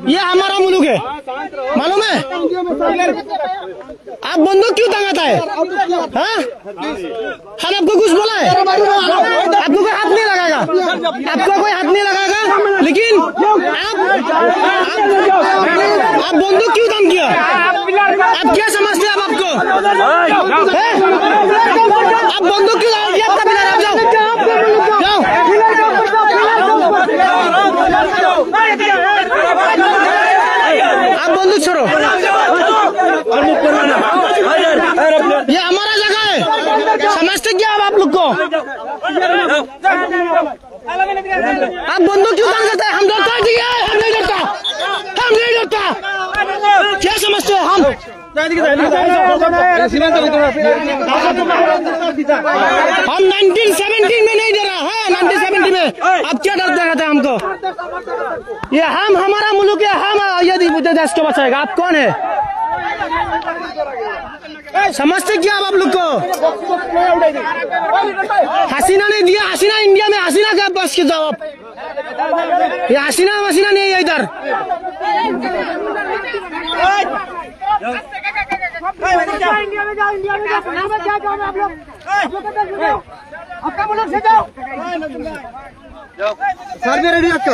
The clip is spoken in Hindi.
ये हमारा मुल्क है, मालूम है? आप बंदूक क्यों टांगाता है? हाँ, हम आपको कुछ बोला है? आपको कोई हाथ नहीं लगाएगा, आपको कोई हाथ नहीं लगाएगा, लेकिन आप बंदूक क्यों दाम किया? आप क्या समझते हैं? आप आपको आप बंदूक क्यों दाम किया? आपका पिलर, आप जाओ जाओ। आप बंदूक छोड़ो, ये हमारा जगह है, समझते क्या आप लोग को? आप बंदूक क्यों काम करते हैं? हम डरता है, हम नहीं डरता, हम नहीं डरता। क्या समझते हैं? हम 1970 में नहीं डरा है, 1970 में। अब क्या डर दिखाते हैं हमको? ये हम, हमारा मुल्क है, हम यदि देश को बचाएगा। आप कौन है? समझते क्या आप लोग को? हसीना ने दिया, हसीना इंडिया में, हसीना का बस के जवाब। ये हसीना मसीना नहीं है इधर। इंडिया में जाओ, इंडिया में जाओ, क्या काम है आप लोग? आपका मुल्क से जाओ। सर भी रेडी आपको।